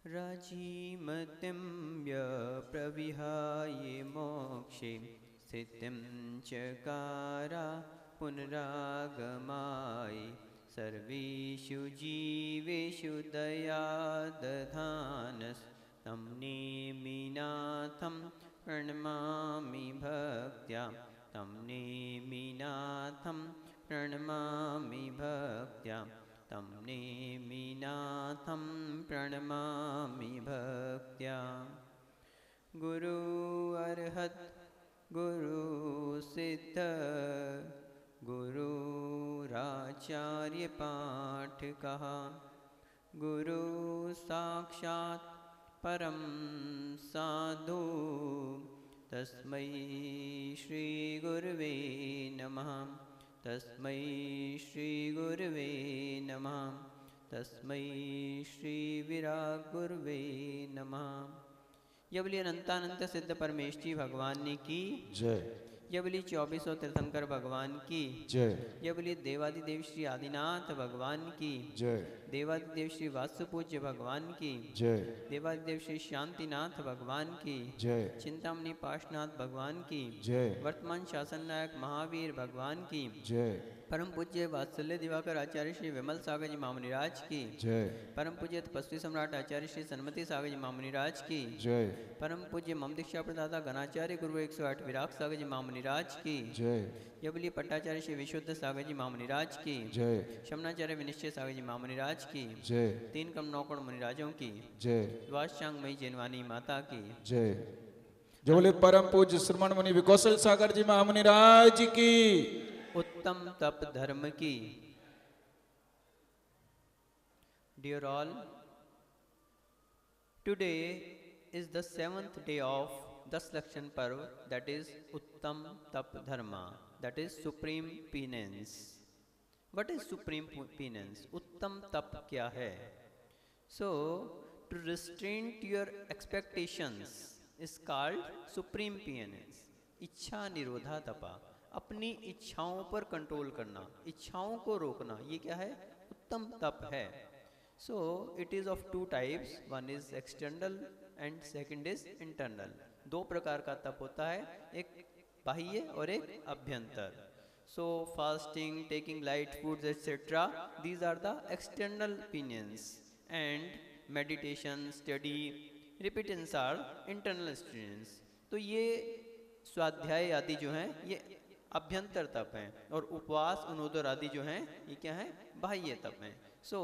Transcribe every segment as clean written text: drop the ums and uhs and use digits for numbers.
राजीमतिं व्यप्रविहाय मोक्षे स्थितिं चकारा पुनरागमाय सर्वेषु जीवेषु दया दधानस्तं नेमिनाथं प्रणमामि भक्त्या तं नेमिनाथं प्रणमामि भक्त्या तं नेमिनाथं प्रणमामि भक्त्या। गुरु अर्हत गुरु सिद्ध गुरुराचार्य पाठ कहा गुरु साक्षात् परम साधु तस्मै श्री गुरवे नमः। तस्मै श्री गुरवे नमः। तस्मै श्री विराग गुरवे नमः। ये बोलिए अनंतानंत सिद्ध परमेश्वरी भगवान की जय। ये बोलिए 2400 तीर्थंकर भगवान की जय। ये बोलिए देवादिदेव श्री आदिनाथ भगवान की जय। देवादिदेव श्री वास्तुपूज्य भगवान की जय। देवादिदेव श्री शांतिनाथ भगवान की जय। चिंतामणि पाशनाथ भगवान की जय। वर्तमान शासन नायक महावीर भगवान की जय। परम पूज्य वात्सल्य दिवाकर आचार्य श्री विमल सागर जी मामुनिराज की जय। परम पूज्य तपस्वी सम्राट आचार्य श्री सन्मति सागर जी मामुनिराज की जय। परम पूज्य मम दीक्षा प्रदाता गणाचार्य गुरु 108 विराग सागर जी मामुनिराज की जय। यबली पट्टाचार्य श्री विशुद्ध सागर जी मामुनिराज की जय। शमनाचार्य विनिश्चय सागर जी मामुनिराज की जय। 3 कम 9 करोड़ मुनिराजों की जय। द्वादशांगमयी जैनवानी माता की जय। जो बोले परम पूज्य श्रमण मुनि विकौशल सागर जी महामुनिराज की उत्तम तप धर्म की। Dear all, today is the 7th day of Daslakshan Parv, that is Uttam Tap Dharma, that is supreme penance. What is supreme penance? Uttam Tap kya hai? So, to restrain your expectations is called supreme penance. इच्छा निरोधा तपा, अपनी इच्छाओं पर control करना, इच्छाओं को रोकना, ये क्या है? उत्तम तप है। So it is of 2 types, one is external and second is internal. 2 प्रकार का तप होता है, एक बाह्य और एक अभ्यंतर। So fasting, taking light foods etc. these are the external opinions, and meditation, study, repentance are internal experience. तो ये स्वाध्याय आदि जो हैं ये अभ्यंतर तप हैं, और उपवास उनोदर आदि जो हैं ये क्या हैं? बाह्य तप हैं। So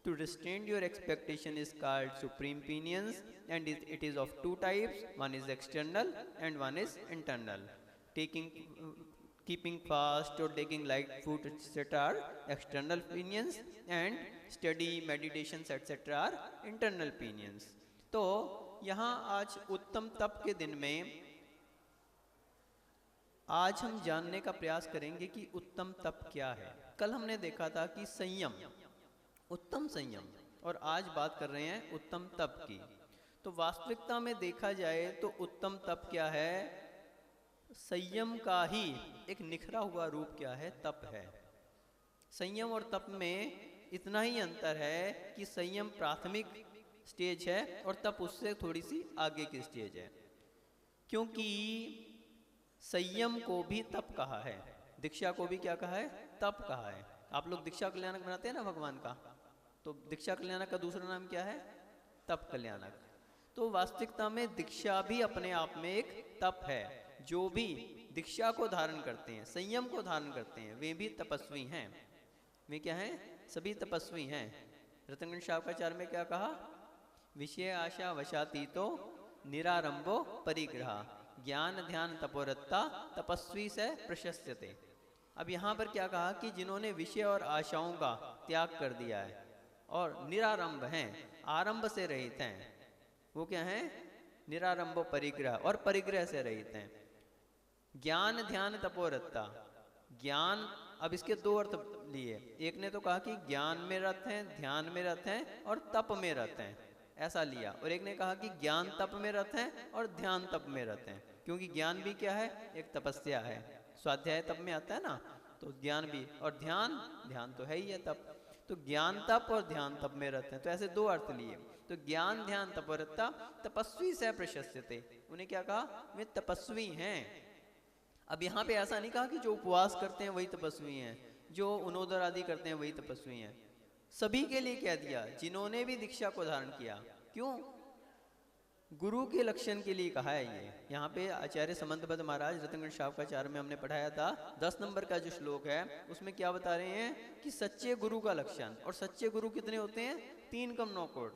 to restrain your expectation is called supreme penance, and it is of 2 types, one is external and one is internal. Keeping fast or taking light food etc. are external opinions, and study, meditations etc. are internal opinions. तो यहाँ आज उत्तम तप के दिन में आज हम जानने का प्रयास करेंगे कि उत्तम तप क्या है। कल हमने देखा था कि संयम, उत्तम संयम, और आज बात कर रहे हैं उत्तम तप की। तो वास्तविकता में देखा जाए तो उत्तम तप क्या है? संयम का ही एक निखरा हुआ रूप क्या है? तप है। संयम और तप में इतना ही अंतर है कि संयम प्राथमिक स्टेज है और तप उससे थोड़ी सी आगे की स्टेज है, क्योंकि संयम को भी तप कहा है, दीक्षा को भी क्या कहा है? तप कहा है। आप लोग दीक्षा कल्याणक बनाते हैं ना भगवान का, तो दीक्षा कल्याणक का दूसरा नाम क्या है? तप कल्याणक। तो वास्तविकता में दीक्षा भी अपने आप में एक तप है। जो भी दीक्षा को धारण करते हैं, संयम को धारण करते हैं, वे भी तपस्वी हैं। वे क्या हैं? सभी तपस्वी हैं। रतनगंज शावकाचार्य में क्या कहा? विषय आशा वशातीतो निरारंभो परिग्रह ज्ञान ध्यान तपोरत्ता तपस्वी से प्रशस्यते। अब यहाँ पर क्या कहा कि जिन्होंने विषय और आशाओं का त्याग कर दिया है और निरारंभ हैं, आरंभ से रहित हैं, वो क्या हैं? निरारंभो परिग्रह, और परिग्रह से रहित हैं। ज्ञान ध्यान तपोरत्ता, ज्ञान, अब इसके 2 अर्थ लिए। एक ने तो कहा कि ज्ञान में रत हैं, ध्यान में रत हैं और तप में रत हैं, ऐसा लिया। और एक ने कहा कि ज्ञान तप में रत हैं और ध्यान तप में रत हैं, क्योंकि ज्ञान भी क्या है? एक तपस्या है, स्वाध्याय तप में आता है ना, तो ज्ञान भी, और ध्यान तो है ही है तप। तो ज्ञान तप और ध्यान तप में रहते हैं, तो ऐसे दो अर्थ लिए। तो ज्ञान ध्यान तपरता तपस्वी से प्रशस्यते, उन्हें क्या कहा, वे तपस्वी हैं। अब यहाँ पे ऐसा नहीं कहा कि जो उपवास करते हैं वही तपस्वी हैं, जो उनोदर आदि करते हैं वही तपस्वी हैं। सभी के लिए कह दिया जिन्होंने भी दीक्षा को धारण किया। क्यों? गुरु के लक्षण के लिए कहा है ये। यहाँ पे आचार्य समंतपद महाराज रत्नगण शावकाचार्य में हमने पढ़ाया था 10 नंबर का जो श्लोक है उसमें क्या बता रहे हैं कि सच्चे गुरु का लक्षण। और सच्चे गुरु कितने होते हैं? 3 कम 9 करोड़।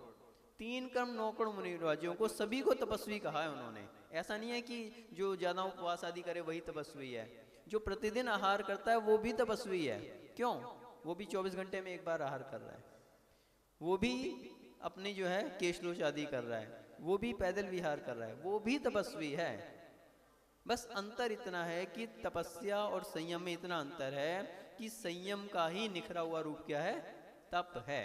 3 कम 9 करोड़ मुनिराजियों को सभी को तपस्वी कहा है उन्होंने। ऐसा नहीं है कि जो ज्यादा उपवास आदि करे वही तपस्वी है, जो प्रतिदिन आहार करता है वो भी तपस्वी है। क्यों? वो भी 24 घंटे में एक बार आहार कर रहा है, वो भी अपनी जो है केशलोच आदि कर रहा है, वो भी पैदल विहार कर रहा है, वो भी तपस्वी है। बस अंतर इतना है कि तपस्या और संयम में इतना अंतर है कि संयम का ही निखरा हुआ रूप क्या है? तप है।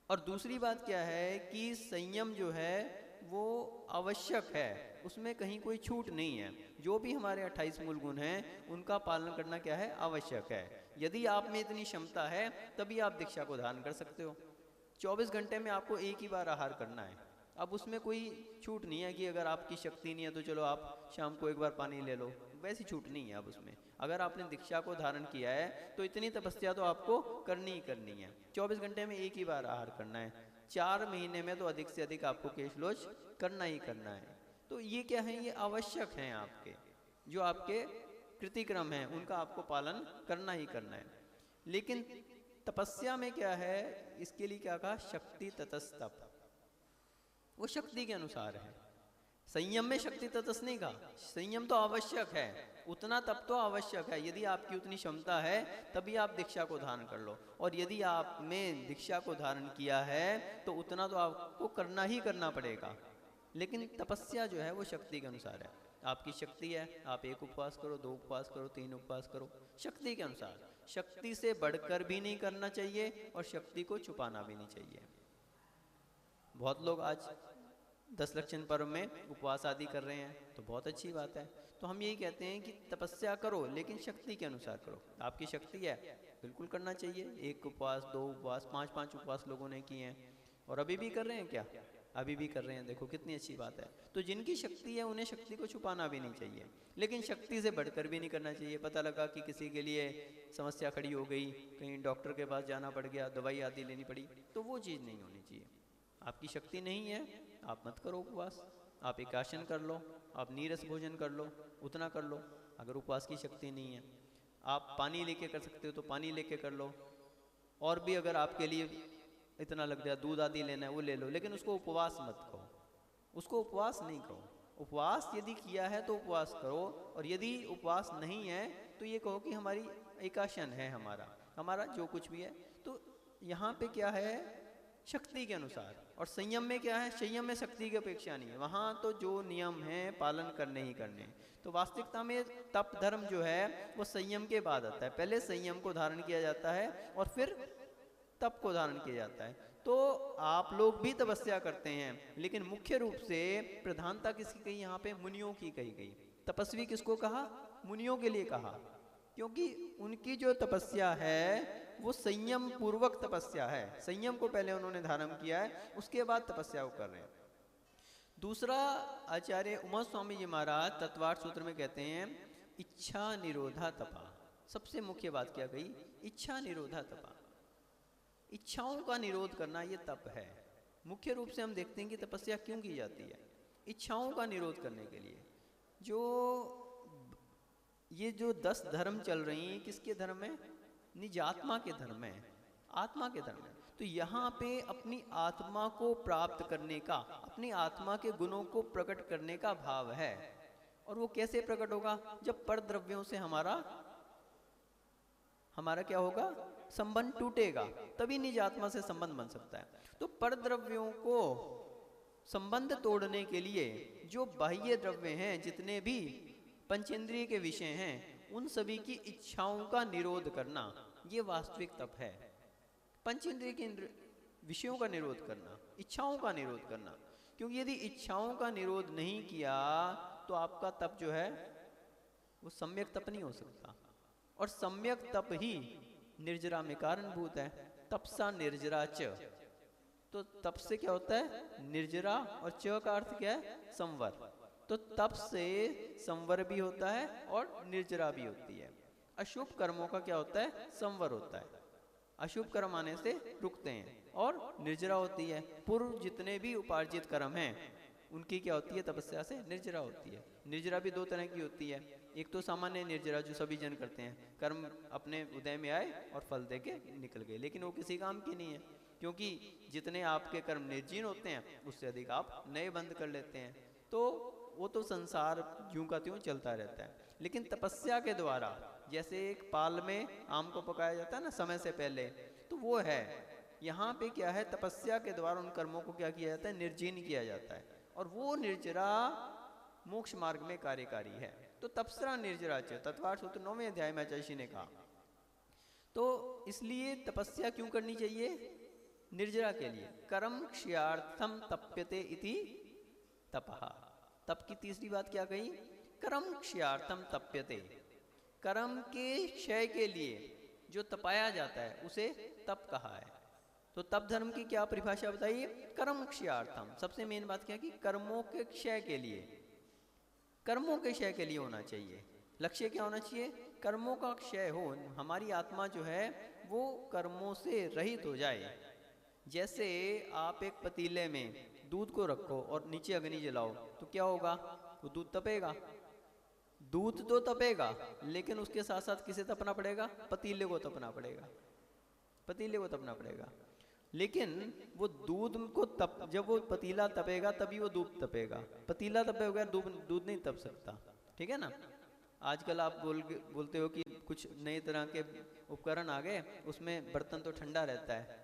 और दूसरी बात क्या है कि संयम जो है वो आवश्यक है, उसमें कहीं कोई छूट नहीं है। जो भी हमारे 28 मूल गुण हैं उनका पालन करना क्या है? आवश्यक है। यदि आप में इतनी क्षमता है तभी आप दीक्षा को धारण कर सकते हो। 24 घंटे में आपको एक ही बार आहार करना है। अब उसमें कोई छूट नहीं है कि अगर आपकी शक्ति नहीं है तो चलो आप शाम को एक बार पानी ले लो, वैसी छूट नहीं है। अब उसमें अगर आपने दीक्षा को धारण किया है तो इतनी तपस्या तो आपको करनी ही करनी है। 24 घंटे में एक ही बार आहार करना है, 4 महीने में तो अधिक से अधिक आपको केशलोच करना ही करना है। तो ये क्या है? ये आवश्यक हैं आपके, जो आपके कृतिक्रम हैं उनका आपको पालन करना ही करना है। लेकिन तपस्या में क्या है? इसके लिए क्या कहा? शक्ति ततस्तप, वो शक्ति के अनुसार है। संयम में शक्ति तटस्थ नहीं कहा। संयम तो आवश्यक है, उतना तप तो आवश्यक है। यदि आपकी उतनी क्षमता है तभी आप दीक्षा को धारण कर लो, और यदि आप में दीक्षा को धारण किया है तो उतना तो आपको करना ही करना पड़ेगा। लेकिन तपस्या जो है वो शक्ति के अनुसार है। आपकी शक्ति है, आप 1 उपवास करो, 2 उपवास करो, 3 उपवास करो, शक्ति के अनुसार। शक्ति से बढ़कर भी नहीं करना चाहिए और शक्ति को छुपाना भी नहीं चाहिए। बहुत लोग आज 10 लक्षण पर्व में उपवास आदि कर रहे हैं तो बहुत अच्छी बात है। तो हम यही कहते हैं कि तपस्या करो लेकिन शक्ति के अनुसार करो। आपकी शक्ति है बिल्कुल करना चाहिए। 1 उपवास, 2 उपवास, 5 उपवास लोगों ने किए हैं और अभी भी कर रहे हैं। क्या? अभी भी कर रहे हैं। देखो कितनी अच्छी बात है। तो जिनकी शक्ति है उन्हें शक्ति को छुपाना भी नहीं चाहिए, लेकिन शक्ति से बढ़कर भी नहीं करना चाहिए। पता लगा कि किसी के लिए समस्या खड़ी हो गई, कहीं डॉक्टर के पास जाना पड़ गया, दवाई आदि लेनी पड़ी, तो वो चीज़ नहीं होनी चाहिए। आपकी शक्ति नहीं है, आप मत करो उपवास। आप एकाशन कर लो, आप नीरस भोजन कर लो, उतना कर लो। अगर उपवास की शक्ति नहीं है, आप पानी लेके कर सकते हो तो पानी लेके कर लो। और भी अगर आपके लिए इतना लग जाए, दूध आदि लेना है वो ले लो, लेकिन उसको उपवास मत कहो, उसको उपवास नहीं कहो। उपवास यदि किया है तो उपवास करो, और यदि उपवास नहीं है तो ये कहो कि हमारी एकाशन है, हमारा जो कुछ भी है। तो यहाँ पे क्या है? शक्ति के अनुसार। और संयम में क्या है? संयम में शक्ति की अपेक्षा नहीं है, वहाँ तो जो नियम है पालन करने ही करने। तो वास्तविकता में तप धर्म जो है वो संयम के बाद आता है। पहले संयम को धारण किया जाता है और फिर तप को धारण किया जाता है। तो आप लोग भी तपस्या करते हैं, लेकिन मुख्य रूप से प्रधानता किसकी कही? यहाँ पे मुनियों की कही गई। तपस्वी किसको कहा? मुनियों के लिए कहा, क्योंकि उनकी जो तपस्या है वो संयम पूर्वक तपस्या है। संयम को पहले उन्होंने धारण किया है, उसके बाद तपस्या को कर रहे हैं। दूसरा, आचार्य उमा स्वामी जी महाराज तत्वार्थ सूत्र में कहते हैं इच्छा निरोधा तपा। सबसे मुख्य बात क्या कही? इच्छा निरोधा तपा। इच्छाओं का निरोध करना ये तप है। मुख्य रूप से हम देखते हैं कि तपस्या क्यों की जाती है? इच्छाओं का निरोध करने के लिए। ये जो 10 धर्म चल रही हैं, किसके धर्म है? निज आत्मा के धर्म है, आत्मा के धर्म है। तो यहाँ पे अपनी आत्मा को प्राप्त करने का, अपनी आत्मा के गुणों को प्रकट करने का भाव है। और वो कैसे प्रकट होगा? जब पर द्रव्यों से हमारा क्या होगा? संबंध टूटेगा, तभी निज आत्मा से संबंध बन सकता है। तो पर द्रव्यों को संबंध तोड़ने के लिए जो बाह्य द्रव्य हैं, जितने भी पंचेंद्रिय के विषय हैं, उन सभी की इच्छाओं का निरोध करना, ये वास्तविक तप है। पंचेंद्रिय के विषयों का निरोध करना, इच्छाओं का निरोध करना। क्योंकि यदि इच्छाओं का निरोध नहीं किया तो आपका तप जो है वो सम्यक तप नहीं हो सकता। और सम्यक तप ही निर्जरा में कारणभूत है। तपसा निर्जरा च। तो तप से क्या होता है? निर्जरा, और च का अर्थ क्या है? संवर। तो तप से संवर भी होता है और निर्जरा भी होती है। अशुभ कर्मों का क्या होता है? संवर होता है। अशुभ कर्म आने से रुकते हैं, और निर्जरा होती है। पूर्व जितने भी उपार्जित कर्म हैं उनकी क्या होती है? तपस्या से निर्जरा होती है। निर्जरा भी दो तरह की होती है। एक तो सामान्य निर्जरा जो सभी जन करते हैं, कर्म अपने उदय में आए और फल दे के निकल गए, लेकिन वो किसी काम की नहीं है, क्योंकि जितने आपके कर्म निर्जीन होते हैं उससे अधिक आप नए बंद कर लेते हैं। तो वो तो संसार यूं का त्यों चलता रहता है। लेकिन तपस्या के द्वारा, जैसे एक पाल में आम को पकाया जाता है ना समय से पहले, तो वो है यहाँ पे क्या है? तपस्या के द्वारा उन कर्मों को क्या किया जाता है? निर्जीन किया जाता है, और वो निर्जरा मोक्ष मार्ग में कार्यकारी है। तो तपस्या निर्जरा च, तत्वार्थ सूत्र 9वें अध्याय में आचार्य ने कहा। तो इसलिए तपस्या क्यों करनी चाहिए? निर्जरा के लिए। कर्म क्ष्यार्थम तप्यते इति तपः। तप की तीसरी बात क्या कही? कर्म क्ष्यार्थम तप्यते। कर्म के क्षय के लिए जो तपाया जाता है उसे तप कहा है। तो तप धर्म की क्या परिभाषा बताइए? कर्म क्षयार्थम। सबसे मेन बात क्या है कि कर्मों के क्षय के लिए, कर्मों के क्षय के लिए होना चाहिए। लक्ष्य क्या होना चाहिए? कर्मों का क्षय हो, हमारी आत्मा जो है वो कर्मों से रहित हो जाए। जैसे आप एक पतीले में दूध को रखो और नीचे अग्नि जलाओ तो क्या होगा? वो दूध तपेगा। दूध तो तपेगा, लेकिन उसके साथ साथ किसे तपना पड़ेगा? पतीले को तपना पड़ेगा। पतीले को तपना पड़ेगा। लेकिन वो दूध को जब वो पतीला तपेगा तभी वो दूध तपेगा। पतीला तपे बगैर दूध नहीं तप सकता। ठीक है ना? आजकल आप बोलते हो कि कुछ नए तरह के उपकरण आ गए, उसमें बर्तन तो ठंडा रहता है।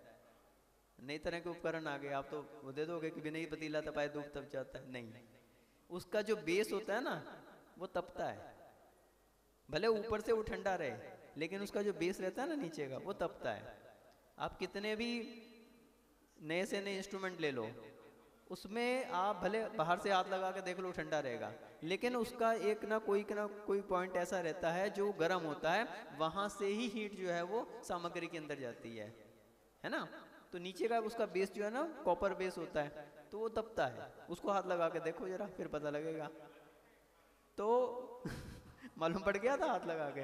नई तरह के उपकरण आ गए, आप तो वो दे दोगे कि बिना ही पतीला तपाए दूध तप जाता है। नहीं, उसका जो बेस होता है ना वो तपता है। भले ऊपर से वो ठंडा रहे, लेकिन उसका जो बेस रहता है ना नीचे का, वो तपता है। आप कितने भी नए से नए इंस्ट्रूमेंट ले लो, उसमें आप भले बाहर से हाथ लगा के देख लो ठंडा रहेगा, लेकिन उसका एक ना कोई पॉइंट ऐसा रहता है जो गर्म होता है, वहां से ही हीट जो है वो सामग्री के अंदर जाती है ना? तो नीचे का उसका बेस जो है ना कॉपर बेस होता है, तो वो तपता है। उसको हाथ लगा के देखो जरा, फिर पता लगेगा। तो मालूम पड़ गया था हाथ लगा के।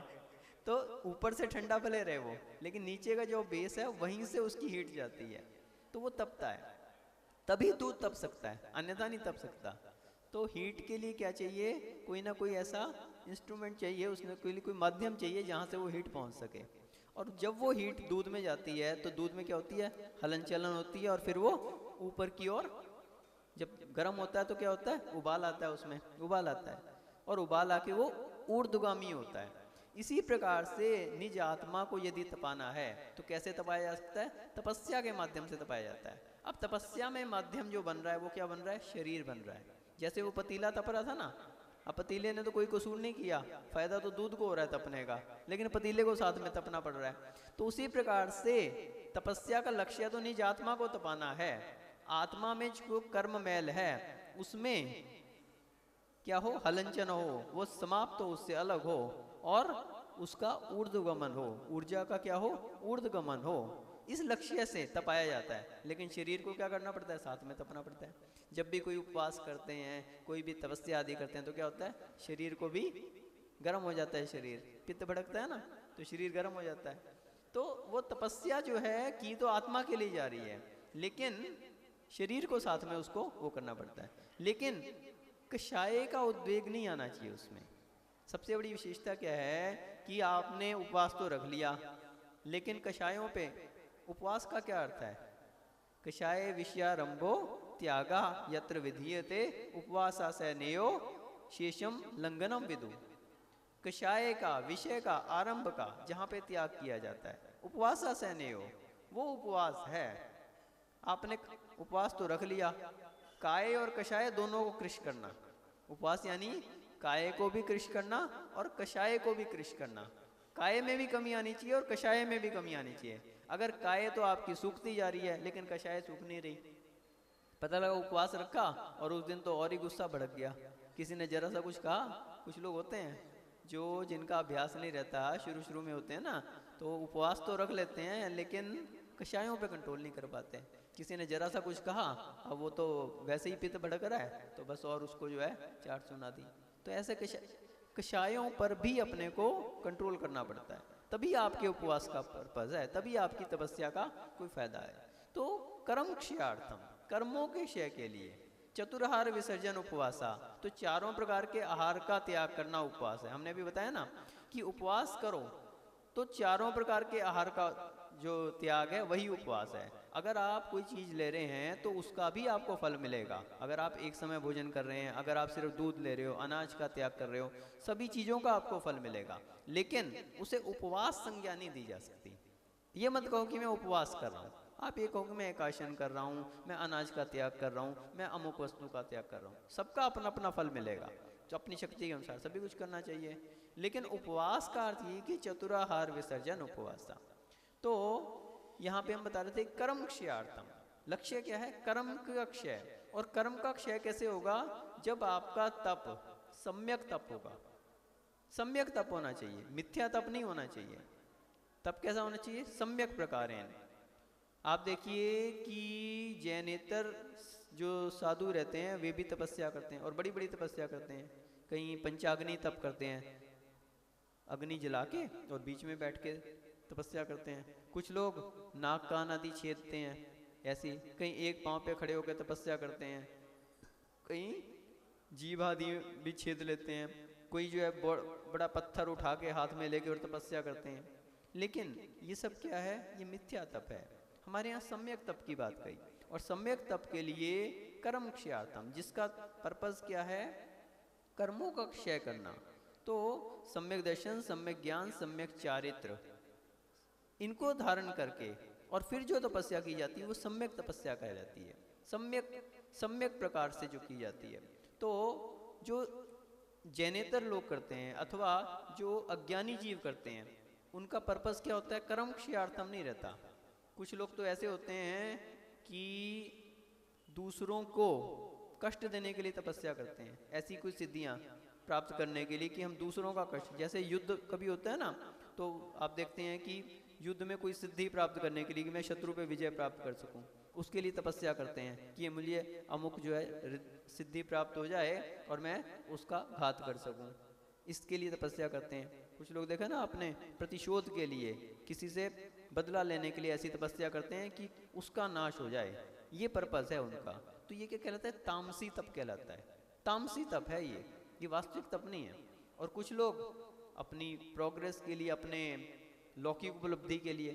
तो ऊपर से ठंडा भले रहे वो, लेकिन नीचे का जो बेस है वहीं से उसकी हीट जाती है, तो वो तपता है। तभी दूध तप सकता है, अन्यथा नहीं तप सकता। तो हीट के लिए क्या चाहिए? कोई ना कोई ऐसा इंस्ट्रूमेंट चाहिए, उसमें कोई माध्यम चाहिए जहाँ से वो हीट पहुँच सके। और जब वो हीट दूध में जाती है तो दूध में क्या होती है? हलन चलन होती है, और फिर वो ऊपर की ओर जब गर्म होता है तो क्या होता है? उबाल आता है, उसमें उबाल आता है, और उबाल आके वो ऊर्ध्वगामी होता है। इसी प्रकार से निज आत्मा को यदि तपाना है तो कैसे तपाया जा सकता है? तपस्या के माध्यम से तपाया जाता है। अब तपस्या में माध्यम जो बन रहा है वो क्या बन रहा है? शरीर बन रहा है। जैसे वो पतीला तप रहा था ना, अब पतीले ने तो कोई कसूर नहीं किया, फायदा तो दूध को हो रहा है तपने का, लेकिन पतीले को साथ में तपना पड़ रहा है। तो उसी प्रकार से तपस्या का लक्ष्य तो निज आत्मा को तपाना है। आत्मा में जो कर्म मैल है उसमें क्या हो? हलनचन हो, वो समाप्त हो, उससे अलग हो, और उसका ऊर्ध्वगमन हो, ऊर्जा का क्या हो? ऊर्ध्वगमन हो। इस लक्ष्य से तपाया जाता है। लेकिन शरीर को क्या करना पड़ता है? साथ में तपना पड़ता है। जब भी कोई उपवास करते हैं, कोई भी तपस्या आदि करते हैं, तो क्या होता है? शरीर को भी गर्म हो जाता है। शरीर पित्त भड़कता है ना, तो शरीर गर्म हो जाता है। तो वो तपस्या जो है की तो आत्मा के लिए जा रही है, लेकिन शरीर को साथ में उसको वो करना पड़ता है। लेकिन कषाय का उद्वेग नहीं आना चाहिए उसमें। सबसे बड़ी विशेषता क्या है कि आपने उपवास तो रख लिया, लेकिन कषायों पे उपवास का क्या अर्थ है? कषाय विषयारंभो त्यागा यत्र विधीयते उपवासासनेयो शेषम लंघनम विदु। कषाय का, विषय का, आरंभ का जहाँ पे त्याग किया जाता है, उपवासासनेयो, वो उपवास है। आपने उपवास तो रख लिया, काय और कषाय दोनों को कृष्ण करना। उपवास यानी काय को भी कृष्ण करना और कषाय को भी कृष्ण करना। काय में भी कमी आनी चाहिए और कषाय में भी कमी आनी चाहिए। अगर काय तो आपकी सूखती जा रही है लेकिन कषाय सूख नहीं रही, पता लगा उपवास रखा और उस दिन तो और ही गुस्सा भड़क गया, किसी ने जरा सा कुछ कहा। कुछ लोग होते हैं जो जिनका अभ्यास नहीं रहता, शुरू शुरू में होते हैं ना, तो उपवास तो रख लेते हैं लेकिन कषायों पे कंट्रोल नहीं कर पाते हैं। किसी ने जरा सा कुछ कहा, अब वो तो वैसे ही पित्त भड़क रहा है, तो बस और उसको जो है चाट सुना दी। तो ऐसे कषायों पर भी अपने को कंट्रोल करना पड़ता है, तभी आपके उपवास का पर्पज है, तभी आपकी तपस्या का कोई फायदा है। तो कर्म क्षयार्थम, कर्मों के क्षय के लिए चतुराहार विसर्जन उपवासा, तो चारों प्रकार के आहार का त्याग करना उपवास है। हमने अभी बताया ना कि उपवास करो तो चारों प्रकार के आहार का जो त्याग है वही उपवास है। अगर आप कोई चीज़ ले रहे हैं तो उसका भी आपको फल मिलेगा। अगर आप एक समय भोजन कर रहे हैं, अगर आप सिर्फ दूध ले रहे हो, अनाज का त्याग कर रहे हो, सभी चीज़ों का आपको फल मिलेगा, लेकिन उसे उपवास संज्ञा नहीं दी जा सकती। ये मत कहो कि मैं उपवास कर रहा हूँ, आप ये कहो कि मैं एकाशन कर रहा हूँ, मैं अनाज का त्याग कर रहा हूँ, मैं अमुक वस्तु का त्याग कर रहा हूँ। सबका अपना अपना फल मिलेगा, तो अपनी शक्ति के अनुसार सभी कुछ करना चाहिए। लेकिन उपवास का अर्थ ये कि चतुराहार विसर्जन उपवासा। तो यहाँ पे हम बता रहे थे कर्म क्षयार्थम, लक्ष्य क्या है? कर्म का क्षय। और कर्म का क्षय कैसे होगा? जब आपका तप सम्यक तप होगा। सम्यक तप होना चाहिए, मिथ्या तप नहीं होना चाहिए। तप कैसा होना चाहिए? सम्यक प्रकार। आप देखिए कि जैनेतर जो साधु रहते हैं वे भी तपस्या करते हैं, और बड़ी बड़ी तपस्या करते हैं। कहीं पंचाग्नि तप करते हैं, अग्नि जला के और बीच में बैठ के तपस्या करते हैं। कुछ लोग नाक कान आदि छेदते हैं, ऐसी कहीं एक पांव पे खड़े होकर तपस्या करते हैं, कहीं जीभ आदि भी छेद लेते हैं, कोई जो है बड़ा पत्थर उठा के हाथ में लेके और तपस्या करते हैं। लेकिन ये सब क्या है? ये मिथ्या तप है। हमारे यहाँ सम्यक तप की बात कही, और सम्यक तप के लिए कर्म क्षयार्थम, जिसका पर्पस क्या है? कर्मों का क्षय करना। तो सम्यक दर्शन, सम्यक ज्ञान, सम्यक चारित्र, इनको धारण करके और फिर जो तपस्या की जाती है वो सम्यक तपस्या कहलाती है। सम्यक प्रकार से जो की जाती है। तो जो जैनेतर लोग करते हैं अथवा जो अज्ञानी जीव करते हैं, उनका पर्पस क्या होता है? कर्म क्षयार्थम नहीं रहता। कुछ लोग तो ऐसे होते हैं कि दूसरों को कष्ट देने के लिए तपस्या करते हैं, ऐसी कुछ सिद्धियां प्राप्त करने के लिए कि हम दूसरों का कष्ट, जैसे युद्ध कभी होता है ना, तो आप देखते हैं कि युद्ध में कोई सिद्धि प्राप्त करने के लिए कि मैं शत्रु पे विजय प्राप्त कर सकूं, उसके लिए तपस्या करते हैं कि मुझे अमुक जो है सिद्धि प्राप्त हो जाए और मैं उसका घात कर सकूं, इसके लिए तपस्या करते हैं। कुछ लोग देखा ना, अपने प्रतिशोध के लिए, किसी से बदला लेने के लिए ऐसी तपस्या करते हैं कि उसका नाश हो जाए, ये पर्पस है उनका। तो ये क्या कहलाता है? तामसी तप कहलाता है। तामसी तप है ये वास्तविक तप नहीं है। और कुछ लोग अपनी प्रोग्रेस के लिए, अपने लौकिक उपलब्धि के लिए,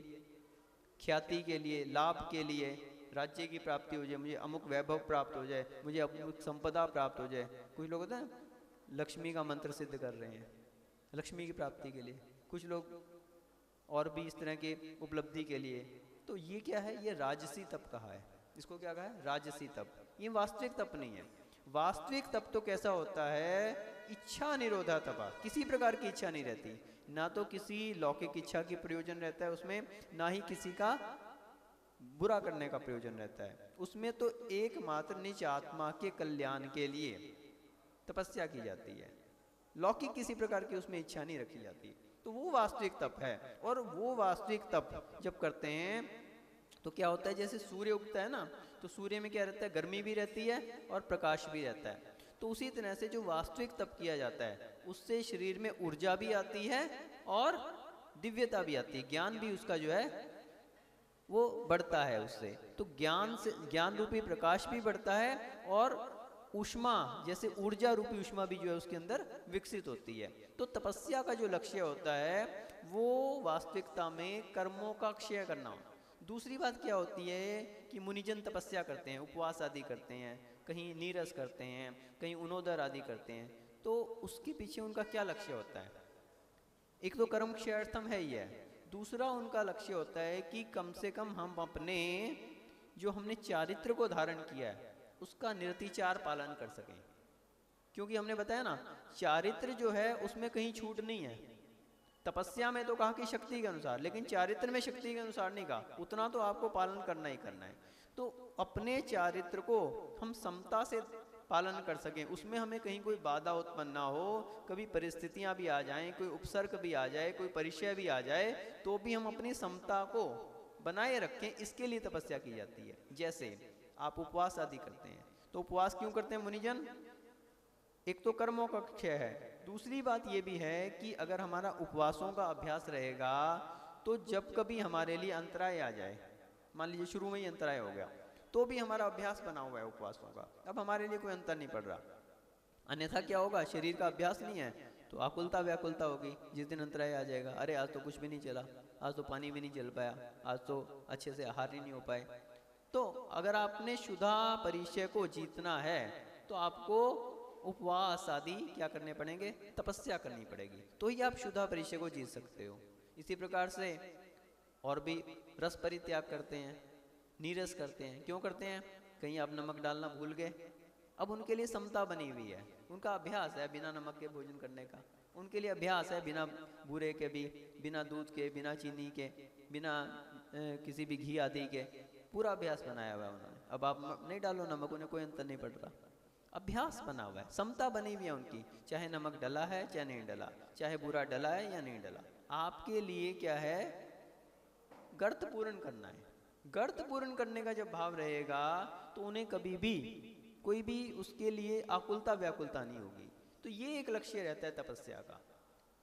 ख्याति के लिए, लाभ के लिए, राज्य की प्राप्ति हो जाए, मुझे अमुक वैभव प्राप्त हो जाए, मुझे अमुक संपदा प्राप्त हो जाए। कुछ लोग होते हैं लक्ष्मी का मंत्र सिद्ध कर रहे हैं लक्ष्मी की प्राप्ति के लिए, कुछ लोग और भी इस तरह के उपलब्धि के लिए। तो ये क्या है? ये राजसी तप कहा है। इसको क्या कहा है? राजसी तप। ये वास्तविक तप नहीं है। वास्तविक तप तो कैसा होता है? इच्छा निरोधा तपा, किसी प्रकार की इच्छा नहीं रहती, ना तो किसी लौकिक इच्छा की प्रयोजन रहता है उसमें, ना ही किसी का बुरा करने का प्रयोजन रहता है उसमें। तो एकमात्र निज आत्मा के कल्याण के लिए तपस्या की जाती है, लौकिक किसी प्रकार की उसमें इच्छा नहीं रखी जाती। तो वो वास्तविक तप है। और वो वास्तविक तप जब करते हैं तो क्या होता है? जैसे सूर्य उगता है ना, तो सूर्य में क्या रहता है? गर्मी भी रहती है और प्रकाश भी रहता है। तो उसी तरह से जो वास्तविक तप किया जाता है उससे शरीर में ऊर्जा भी आती है और दिव्यता भी आती है, ज्ञान भी उसका जो है वो बढ़ता है उससे। तो ज्ञान से, ज्ञान रूपी प्रकाश भी बढ़ता है और ऊष्मा, जैसे ऊर्जा रूपी ऊष्मा भी जो है उसके अंदर विकसित होती है। तो तपस्या का जो लक्ष्य होता है वो वास्तविकता में कर्मों का क्षय करना। दूसरी बात क्या होती है कि मुनिजन तपस्या करते हैं, उपवास आदि करते हैं, कहीं नीरस करते हैं, कहीं उनोदर आदि करते हैं। तो उसके पीछे उनका क्या लक्ष्य होता है? एक तो कर्म क्षयार्थम है ही है, दूसरा उनका लक्ष्य होता है कि कम से कम हम अपने जो हमने चारित्र को धारण किया है उसका निर्तिचार पालन कर सकें। क्योंकि हमने बताया ना, चारित्र जो है उसमें कहीं छूट नहीं है। तपस्या में तो कहा कि शक्ति के अनुसार, लेकिन चारित्र में शक्ति के अनुसार नहीं कहा, उतना तो आपको पालन करना ही करना है। तो अपने चारित्र को हम समता से पालन कर सकें, उसमें हमें कहीं कोई बाधा उत्पन्न ना हो, कभी परिस्थितियां भी आ जाएं, कोई उपसर्ग भी आ जाए, कोई परिचय भी आ जाए, तो भी हम अपनी समता को बनाए रखें, इसके लिए तपस्या की जाती है। जैसे आप उपवास आदि करते हैं, तो उपवास क्यों करते हैं मुनिजन? एक तो कर्मों का क्षय है, दूसरी बात ये भी है कि अगर हमारा उपवासों का अभ्यास रहेगा तो जब कभी हमारे लिए अंतराय आ जाए, मान लीजिए शुरू में ही अंतराय हो गया, तो भी हमारा अभ्यास बना हुआ है उपवासों का, अब हमारे लिए कोई अंतर नहीं पड़ रहा। अन्यथा क्या होगा, शरीर का अभ्यास नहीं है तो आकुलता व्याकुलता होगी, जिस दिन अंतराय आ जाएगा, अरे आज तो कुछ भी नहीं चला, आज तो पानी भी नहीं चल पाया, आज तो अच्छे से आहार ही नहीं हो पाए। तो अगर आपने शुद्धा परिचय को जीतना है तो आपको उपवास आदि क्या करने पड़ेंगे, तपस्या करनी पड़ेगी, तो ही आप शुद्धा परिचय को जीत सकते हो। इसी प्रकार से और भी रस परित्याग करते हैं, नीरस करते हैं, क्यों करते हैं? कहीं आप नमक डालना भूल गए, अब उनके लिए समता बनी हुई है, उनका अभ्यास है बिना नमक के भोजन करने का, उनके लिए अभ्यास है बिना बूरे के भी, बिना दूध के, बिना चीनी के, बिना किसी भी घी आदि के, पूरा अभ्यास बनाया हुआ है उन्होंने। अब आप नहीं डालो नमक, उन्हें कोई अंतर नहीं पड़ रहा, अभ्यास बना हुआ है, समता बनी हुई है उनकी, चाहे नमक डला है चाहे नहीं डला, चाहे बुरा डला है या नहीं डला, आपके लिए क्या है, गर्त पूर्ण करना है। गर्त पूर्ण करने का जब भाव रहेगा तो उन्हें कभी भी कोई भी उसके लिए आकुलता व्याकुलता नहीं होगी। तो ये एक लक्ष्य रहता है तपस्या का।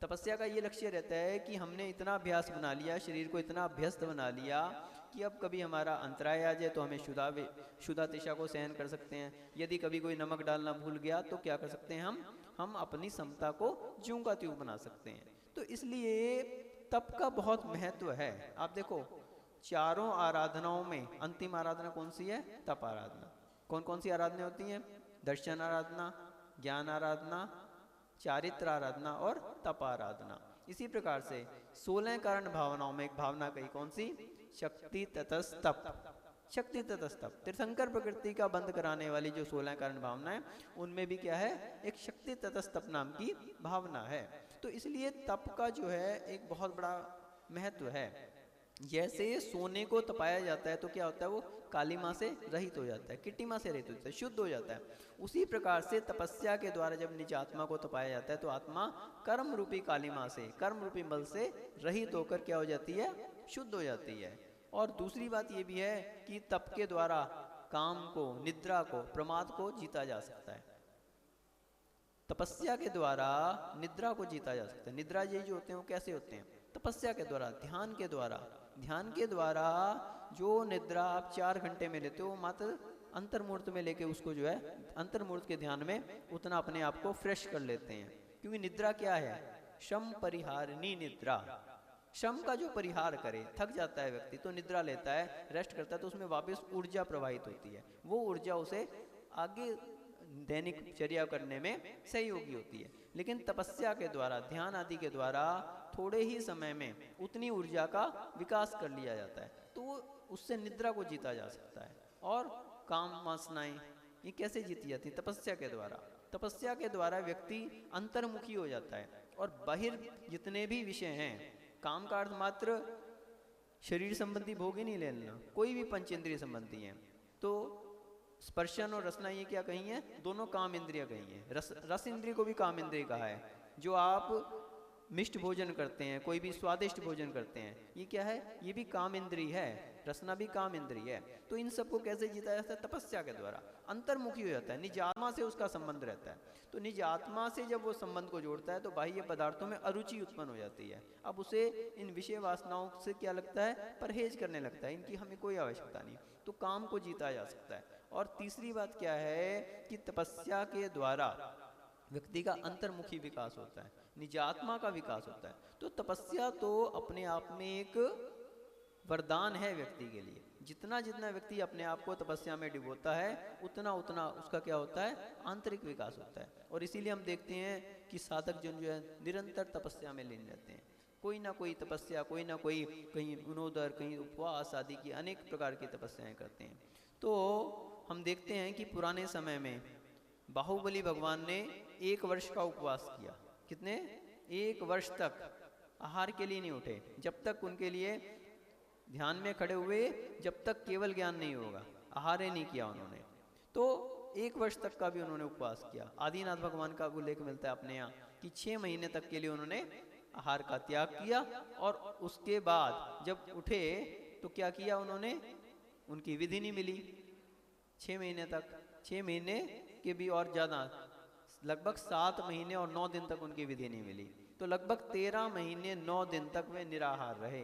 तपस्या का ये लक्ष्य रहता है कि हमने इतना अभ्यास बना लिया, शरीर को इतना अभ्यस्त बना लिया कि अब कभी हमारा अंतराय आ जाए तो हमें शुद्धा तिशा को सहन कर सकते हैं। यदि कभी कोई नमक डालना भूल गया तो क्या कर सकते हैं, हम अपनी समता को ज्यों का त्यों बना सकते हैं। तो इसलिए तप का बहुत महत्व है। आप देखो चारों आराधनाओं में अंतिम आराधना कौन सी है, तप आराधना। कौन कौन सी आराधना होती हैं, दर्शन आराधना, ज्ञान आराधना, चारित्र आराधना और तप आराधना। इसी प्रकार से 16 कारण भावनाओं में एक भावना कही, कौन सी, शक्ति ततस्तप। शक्ति ततस्तप तीर्थंकर प्रकृति का बंद कराने वाली जो 16 कारण भावना है, उनमें भी क्या है, एक शक्ति ततस्तप नाम की भावना है। तो इसलिए तप का जो है एक बहुत बड़ा महत्व है। जैसे सोने को तपाया जाता है तो क्या होता है, वो काली मां से रहित हो जाता है, किट्टी मां से रहित हो जाता है, शुद्ध हो जाता है। उसी प्रकार से तपस्या के द्वारा जब निज आत्मा को तपाया जाता है तो आत्मा कर्म रूपी काली मां से, कर्म रूपी बल से रहित होकर क्या हो जाती है, शुद्ध हो जाती है। और दूसरी बात ये भी है कि तप के द्वारा काम को, निद्रा को, प्रमाद को जीता जा सकता है। तपस्या के द्वारा निद्रा को जीता जा सकता है। निद्रा ये जो होते हैं वो कैसे होते हैं, तपस्या के द्वारा, ध्यान के द्वारा। ध्यान के द्वारा जो निद्रा आप 4 घंटे में लेते हो, मात्र अंतर्मुहूर्त में लेके उसको जो है अंतर्मुहूर्त के ध्यान में उतना अपने आप को फ्रेश कर लेते हैं। क्योंकि निद्रा क्या है, श्रम परिहारिणी निद्रा। श्रम का जो परिहार करे, थक जाता है व्यक्ति तो निद्रा लेता है, रेस्ट करता है, तो उसमें वापस ऊर्जा प्रवाहित होती है, वो ऊर्जा उसे आगे दैनिक चर्या करने में सहयोगी होती है। लेकिन तपस्या के द्वारा, ध्यान आदि के द्वारा थोड़े ही समय में उतनी ऊर्जा का विकास कर लिया जाता है, तो उससे निद्रा को जीता जा सकता है। और काम वासनाएं ये कैसे जीती जाती है, तपस्या के द्वारा। तपस्या के द्वारा व्यक्ति अंतर्मुखी हो जाता है और बाहिर जितने भी विषय हैं, काम का अर्थ मात्र शरीर संबंधी भोग ही नहीं लेना, कोई भी पंचेंद्रिय संबंधी हैं। तो स्पर्शन और रसना ये क्या कही है, दोनों काम इंद्रिय कही है। रस इंद्रिय को भी काम इंद्रिय कहा है। जो आप मिष्ट भोजन करते हैं, कोई भी स्वादिष्ट भोजन करते हैं, ये क्या है, ये भी काम इंद्रिय है, रसना भी काम इंद्रिय है। तो इन सबको कैसे जीता जाता है, तपस्या के द्वारा। अंतर्मुखी हो जाता है, निज आत्मा से उसका संबंध रहता है। तो निज आत्मा से जब वो संबंध को जोड़ता है तो बाह्य पदार्थों में अरुचि उत्पन्न हो जाती है। अब उसे इन विषय वासनाओं से क्या लगता है, परहेज करने लगता है, इनकी हमें कोई आवश्यकता नहीं, तो काम को जीता जा सकता है। और तीसरी बात क्या है कि तपस्या के द्वारा व्यक्ति का अंतर्मुखी विकास होता है, निजात्मा का विकास होता है। तो तपस्या तो अपने आप में एक वरदान है व्यक्ति के लिए। जितना जितना व्यक्ति अपने आप को तपस्या में डुबोता है, उतना उतना उसका क्या होता है, आंतरिक विकास होता है। और इसीलिए हम देखते हैं कि साधक जन जो है निरंतर तपस्या में लीन रहते हैं। कोई ना कोई तपस्या, कोई ना कोई, कहीं गुणोदर, कहीं उपवास आदि की अनेक प्रकार की तपस्याएं करते हैं। तो हम देखते हैं कि पुराने समय में बाहुबली भगवान ने 1 वर्ष का उपवास किया। कितने, 1 वर्ष तक आहार के लिए नहीं उठे, जब तक उनके लिए ध्यान में खड़े हुए, जब तक केवल ज्ञान नहीं होगा, आहार ही नहीं किया उन्होंने। तो 1 वर्ष तक का भी उन्होंने उपवास किया। आदिनाथ भगवान का उल्लेख मिलता है अपने यहाँ कि 6 महीने तक के लिए उन्होंने आहार का त्याग किया। और उसके बाद जब उठे तो क्या किया उन्होंने, उनकी विधि नहीं मिली 6 महीने तक, 6 महीने के भी और ज़्यादा, लगभग 7 महीने और 9 दिन तक उनकी विधि नहीं मिली। तो लगभग 13 महीने 9 दिन तक वे निराहार रहे।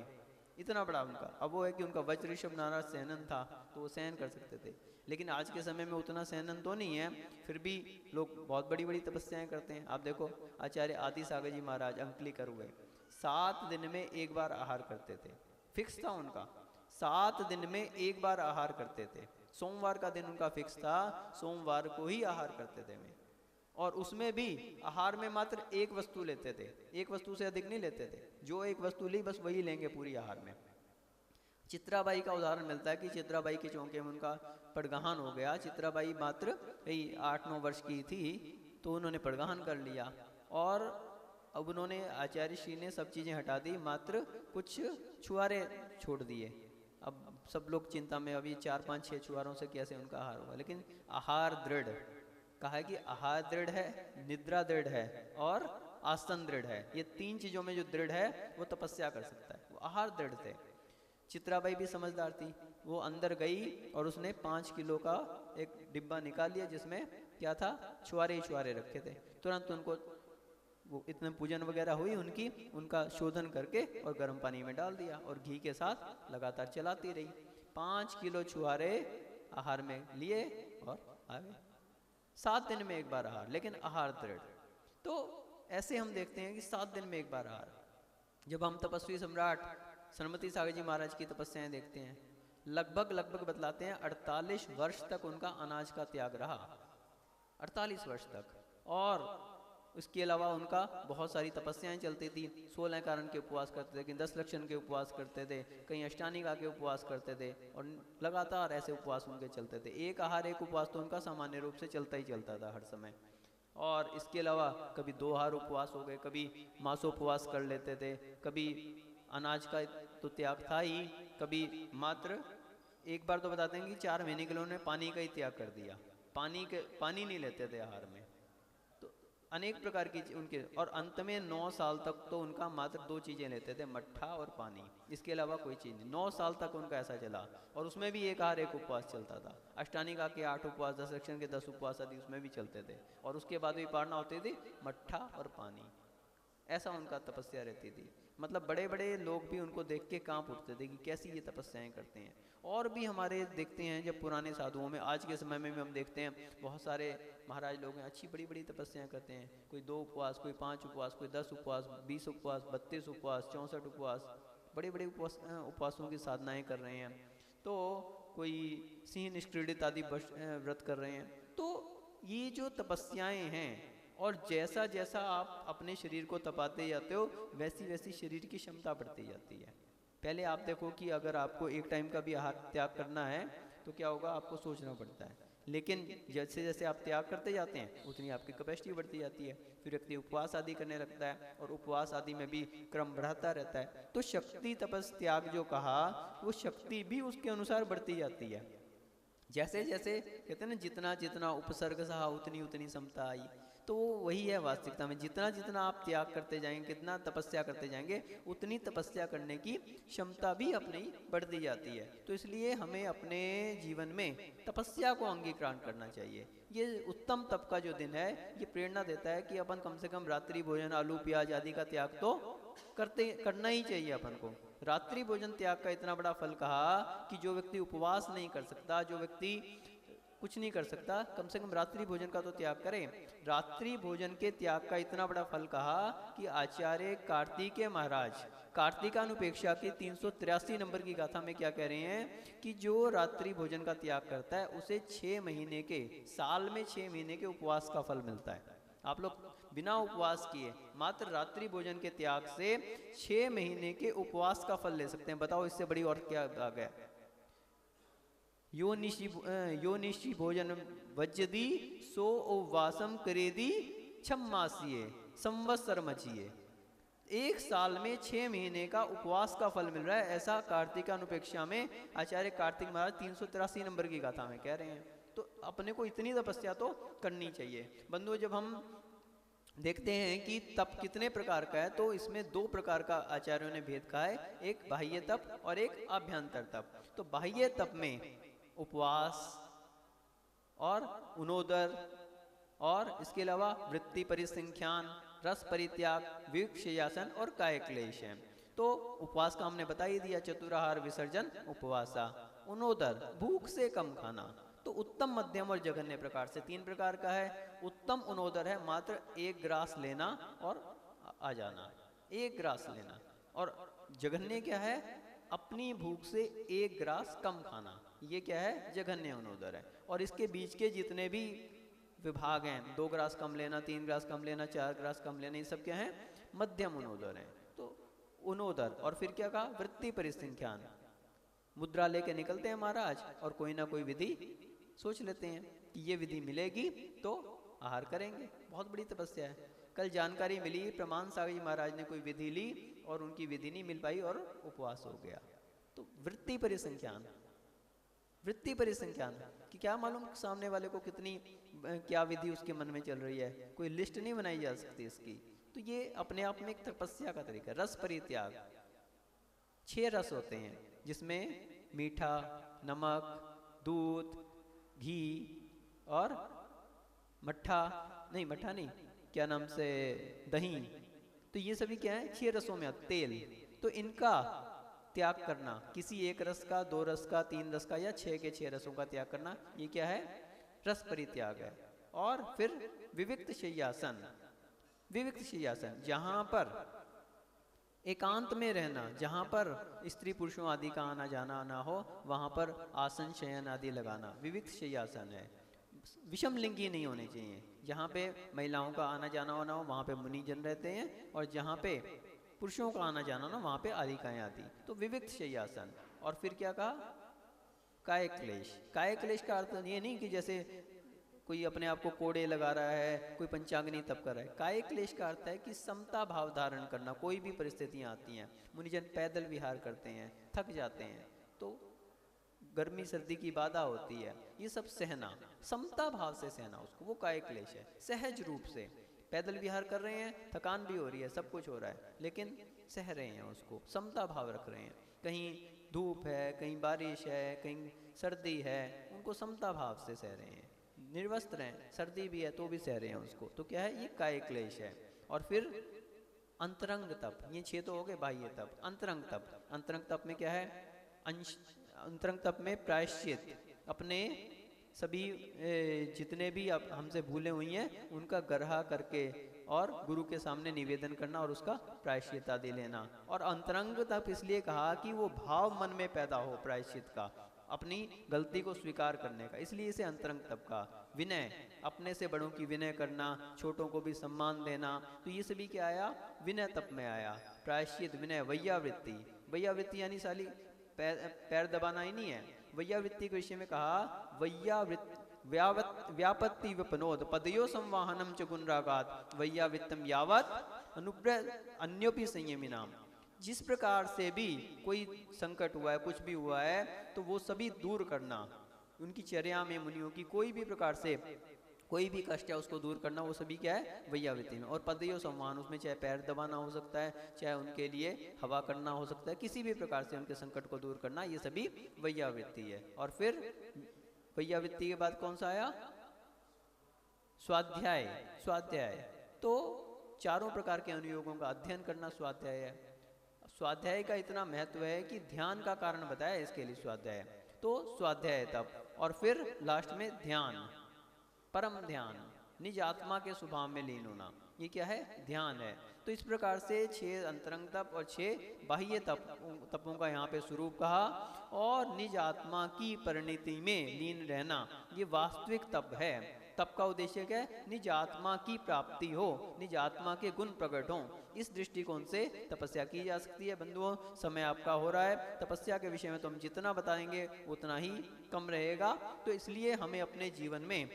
इतना बड़ा उनका, अब वो है कि उनका वज्र ऋषभ नाराज सहनन था तो वो सहन कर सकते थे, लेकिन आज के समय में उतना सहनन तो नहीं है, फिर भी लोग बहुत बड़ी बड़ी तपस्याएं करते हैं। आप देखो आचार्य आदि सागर जी महाराज अंकलिकर हुए, 7 दिन में एक बार आहार करते थे, फिक्स था उनका, 7 दिन में एक बार आहार करते थे। सोमवार का दिन उनका फिक्स था, सोमवार को ही आहार करते थे वे, और उसमें भी आहार में मात्र एक वस्तु लेते थे, एक वस्तु से अधिक नहीं लेते थे, जो एक वस्तु ली बस वही लेंगे पूरी आहार में। चित्राबाई का उदाहरण मिलता है कि चित्राबाई के चौंके में उनका पड़गहान हो गया, चित्राबाई मात्र 8-9 वर्ष की थी तो उन्होंने पड़गहान कर लिया, और अब उन्होंने आचार्य श्री ने सब चीज़ें हटा दी, मात्र कुछ छुआरे छोड़ दिए। अब सब लोग चिंता में, अभी 4-5-6 छुआरों से कैसे उनका आहार होगा, लेकिन आहार दृढ़, कहा है कि आहार दृढ़ है, निद्रा दृढ़ है और आसन दृढ़ है, ये 3 चीज़ों में जो दृढ़ है वो तपस्या कर सकता है, वो आहार दृढ़ थे। चित्राबाई भी समझदार थी, वो अंदर गई और उसने 5 किलो का एक डिब्बा निकाल लिया जिसमें क्या था, छुआरे ही छुआरे रखे थे। तुरंत उनको वो इतने पूजन वगैरह हुई उनकी, उनका शोधन करके और गर्म पानी में डाल दिया और घी के साथ लगातार चलाती रही। 5 किलो छुआरे आहार में लिए और आ गए, 7 दिन में एक बार आहार, लेकिन आहार दृढ़। तो ऐसे हम देखते हैं कि 7 दिन में एक बार आहार। जब हम तपस्वी सम्राट सरस्वती सागर जी महाराज की तपस्याएं देखते हैं, लगभग बतलाते हैं 48 वर्ष तक उनका अनाज का त्याग रहा, 48 वर्ष तक। और उसके अलावा उनका बहुत सारी तपस्याएं चलती थी, 16 कारण के उपवास करते थे, कहीं 10 लक्षण के उपवास करते थे, कहीं अष्टानिका के उपवास करते थे, और लगातार ऐसे उपवास उनके चलते थे। एक आहार एक उपवास तो उनका सामान्य रूप से चलता ही चलता था हर समय। और इसके अलावा कभी 2 आहार उपवास हो गए, कभी मासोपवास कर लेते थे, कभी अनाज का तो त्याग था ही, कभी मात्र एक बार तो बताते हैं कि 4 महीने के लिए उन्होंने पानी का ही त्याग कर दिया, पानी नहीं लेते थे आहार में। तो अनेक प्रकार की उनके, और अंत में 9 साल तक तो उनका मात्र 2 चीज़ें लेते थे, मट्ठा और पानी, इसके अलावा कोई चीज़ नहीं। 9 साल तक उनका ऐसा चला, और उसमें भी एक आहार एक उपवास चलता था। अष्टानिका के 8 उपवास, 10 लक्षण के 10 उपवास आदि उसमें भी चलते थे, और उसके बाद भी पारना होती थी मट्ठा और पानी, ऐसा उनका तपस्या रहती थी। मतलब बड़े बड़े लोग भी उनको देख के कांप उठते थे कि कैसी ये तपस्याएं करते हैं। और भी हमारे देखते हैं जब पुराने साधुओं में, आज के समय में भी हम देखते हैं बहुत सारे महाराज लोग हैं, अच्छी बड़ी बड़ी तपस्याएं करते हैं, कोई 2 उपवास, कोई 5 उपवास, कोई 10 उपवास, 20 उपवास, 32 उपवास, 64 उपवास, बड़े बड़े उपवासों की साधनाएं कर रहे हैं। तो कोई सिंह निष्क्रीडित आदि व्रत कर रहे हैं। तो ये जो तपस्याएं हैं, और जैसा जैसा आप अपने शरीर को तपाते जाते हो वैसी वैसी शरीर की क्षमता बढ़ती जाती है। पहले आप देखो कि अगर आपको एक टाइम का भी आहार त्याग करना है तो क्या होगा, आपको सोचना पड़ता है, लेकिन जैसे जैसे आप त्याग करते जाते हैं उतनी आपकी कैपेसिटी बढ़ती जाती है। फिर व्यक्ति उपवास आदि करने लगता है, और उपवास आदि में भी क्रम बढ़ाता रहता है। तो शक्ति तपस त्याग जो कहा, वो शक्ति भी उसके अनुसार बढ़ती जाती है। जैसे जैसे कहते हैं ना, जितना जितना उपसर्ग सहा उतनी उतनी समता आई। तो वही है वास्तविकता में, जितना जितना आप त्याग करते जाएंगे, कितना तपस्या करते जाएंगे, उतनी तपस्या करने की क्षमता भी अपनी बढ़ती जाती है। तो इसलिए हमें अपने जीवन में तपस्या को अंगीकार करना चाहिए। ये उत्तम तप का जो दिन है, ये प्रेरणा देता है कि अपन कम से कम रात्रि भोजन, आलू प्याज आदि का त्याग तो करना ही चाहिए अपन को। रात्रि भोजन त्याग का इतना बड़ा फल कहा कि जो व्यक्ति उपवास नहीं कर सकता, जो व्यक्ति कुछ नहीं कर सकता, कम से कम रात्रि भोजन का तो त्याग करें। रात्रि भोजन के त्याग का इतना बड़ा फल कहा कि आचार्य कार्तिकेय महाराज कार्तिकानुपेक्षा की 383 नंबर की गाथा में क्या कह रहे हैं कि जो रात्रि भोजन का त्याग करता है उसे 6 महीने के, साल में 6 महीने के उपवास का फल मिलता है। आप लोग बिना उपवास किए मात्र रात्रि भोजन के त्याग से 6 महीने के उपवास का फल ले सकते हैं। बताओ इससे बड़ी और क्या आ गया। यो निशी भोजन वज्यदी सो उपवासम करेदी छम्मासीए संवत्सर मचिए। 1 साल में 6 महीने का उपवास का फल मिल रहा है, ऐसा कार्तिकानुपेक्षा में आचार्य कार्तिक महाराज 383 नंबर की गाथा में कह रहे हैं। तो अपने को इतनी तपस्या तो करनी चाहिए। बंधुओं, जब हम देखते हैं कि तप कितने प्रकार का है। तो इसमें दो प्रकार का आचार्यों ने भेद कहा है, एक बाह्य तप और एक आभ्यंतर तप। तो बाह्य तप में उपवास और उनोदर और इसके अलावा वृत्ति परिसंख्यान, रस परित्याग, विक्षयासन और काय क्लेश है। तो उपवास का हमने बता ही दिया, चतुराहार विसर्जन उपवासा। उनोदर भूख से कम खाना। तो उत्तम, मध्यम और जघन्य प्रकार से तीन प्रकार का है। उत्तम उनोदर है मात्र 1 ग्रास लेना और आ जाना, 1 ग्रास लेना। और जघन्य क्या है? अपनी भूख से 1 ग्रास कम खाना, ये क्या है? जघन्य उनोदर है। और इसके बीच के जितने भी विभाग हैं, 2 ग्रास कम लेना, 3 ग्रास कम लेना, 4 ग्रास कम लेना, ये सब क्या है? मध्यम उनोदर है। तो उनोदर। और फिर क्या कहा? वृत्ति परिसंख्यान। मुद्रा लेके निकलते हैं महाराज और कोई ना कोई विधि सोच लेते हैं कि ये विधि मिलेगी तो आहार करेंगे। बहुत बड़ी तपस्या है। कल जानकारी मिली, प्रमाण सागर जी महाराज ने कोई विधि ली और उनकी विधि नहीं मिल पाई और उपवास हो गया। तो वृत्ति परिसंख्यान, वृत्ति परिसंख्यान कि क्या मालूम सामने वाले को कितनी क्या विधि उसके मन में चल रही है, कोई लिस्ट नहीं बनाई जा सकती इसकी। तो ये अपने आप में एक तपस्या का तरीका। रस परित्याग, 6 रस होते हैं जिसमें मीठा, नमक, दूध, घी और मट्ठा नहीं, क्या नाम से, दही। तो ये सभी क्या है? 6 रसों में। तेल, तो इनका त्याग करना, किसी एक रस का, 2 रस का, 3 रस का या 6 के 6 रसों का त्याग करना, ये क्या है? रस परित्याग है। और फिर विविक्त शय्यासन। विविक्त शय्यासन जहां पर एकांत में रहना, जहां पर स्त्री पुरुषों आदि का आना जाना ना हो, वहां पर आसन शयन आदि लगाना विविक्त शय्यासन है। विषम लिंगी नहीं होने चाहिए। जहां पे महिलाओं का आना जाना होना हो वहां पे मुनिजन रहते हैं, और जहां पे पुरुषों का आना जाना ना वहां पे आदिकाएं आती। तो विविक्त शय्यासन। और फिर क्या कहा? काय क्लेश। काय क्लेश का अर्थ ये नहीं कि जैसे कोई अपने आप को कोड़े लगा रहा है, कोई पंचाग्नि तप कर रहा है। काय क्लेश का अर्थ है कि समता भाव धारण करना। कोई भी परिस्थितियां आती हैं, मुनिजन पैदल विहार करते हैं, थक जाते हैं, तो गर्मी सर्दी की बाधा होती है, ये सब सहना, समता भाव से सहना उसको, वो काय क्लेश है। सहज रूप से पैदल विहार कर रहे हैं, थकान भी हो रही है, सब कुछ हो रहा है, लेकिन सह रहे हैं उसको, समता भाव रख रहे हैं। कहीं धूप है, कहीं बारिश है, कहीं सर्दी है, उनको समता भाव से सह रहे हैं। निर्वस्त्र हैं, सर्दी भी है तो भी सह रहे हैं उसको। तो क्या है? ये काय क्लेश है। और फिर अंतरंग तप, ये 6 तो हो गए बाह्य तप। अंतरंग तप, अंतरंग तप में क्या है? अंतरंग तप में प्रायश्चित, अपने सभी जितने भी अब हमसे भूले हुई हैं उनका गर्हा करके और गुरु के सामने निवेदन करना और उसका प्रायश्चित आदि लेना। और अंतरंग तप इसलिए कहा कि वो भाव मन में पैदा हो प्रायश्चित का, अपनी गलती को स्वीकार करने का, इसलिए इसे अंतरंग तप का। विनय, अपने से बड़ों की विनय करना, छोटों को भी सम्मान देना, तो ये सभी क्या आया? विनय तप में आया। प्रायश्चित, विनय, वैयावृत्ति। वैयावृत्ति यानी साली पैर दबाना ही नहीं है। वैयावृत्ति के विषय में कहा व्यापत्ति विपनोद पदयो संवाहनम च गुणरागात वैयावृत्तम यावत अनुप्र अन्योपि संयमी नाम। जिस प्रकार से भी कोई संकट हुआ है, कुछ भी हुआ है, तो वो सभी दूर करना। उनकी चर्या में मुनियों की कोई भी प्रकार से कोई भी कष्ट है उसको दूर करना, वो सभी क्या है? वैयावृत्ति में। और पदयो संवाहन, उसमें चाहे पैर दबाना हो सकता है, चाहे उनके लिए हवा करना हो सकता है, किसी भी प्रकार से उनके संकट को दूर करना, ये सभी वैयावृत्ति है। और फिर वैयावृत्ति के बाद कौन सा आया? स्वाध्याय। स्वाध्याय तो चारों प्रकार के अनुयोगों का अध्ययन करना स्वाध्याय है। स्वाध्याय का इतना महत्व है कि ध्यान का कारण बताया इसके लिए स्वाध्याय। तो स्वाध्याय तप। और फिर लास्ट में ध्यान, परम ध्यान, निज आत्मा के स्वभाव में लीन होना, ये क्या है? ध्यान है। तो इस प्रकार से 6 अंतरंग तप और 6 बाह्य तपों का यहाँ पे स्वरूप कहा। और निज आत्मा की परिणति में लीन रहना, ये वास्तविक तप है। तप का उद्देश्य क्या है? निज आत्मा की प्राप्ति हो, निज आत्मा के गुण प्रकट हों। इस दृष्टिकोण से तपस्या की जा सकती है। बंधुओं, समय आपका हो रहा है। तपस्या के विषय में तो हम जितना बताएंगे उतना ही कम रहेगा। तो इसलिए हमें अपने जीवन में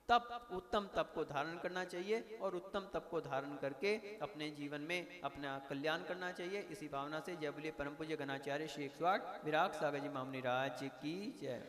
तप, उत्तम तप को धारण करना चाहिए और उत्तम तप को धारण करके अपने जीवन में अपना कल्याण करना चाहिए। इसी भावना से जय बोलिए परम पूज्य घनाचार्य श्री 108 विराग सागर जी महामुनि राज की जय।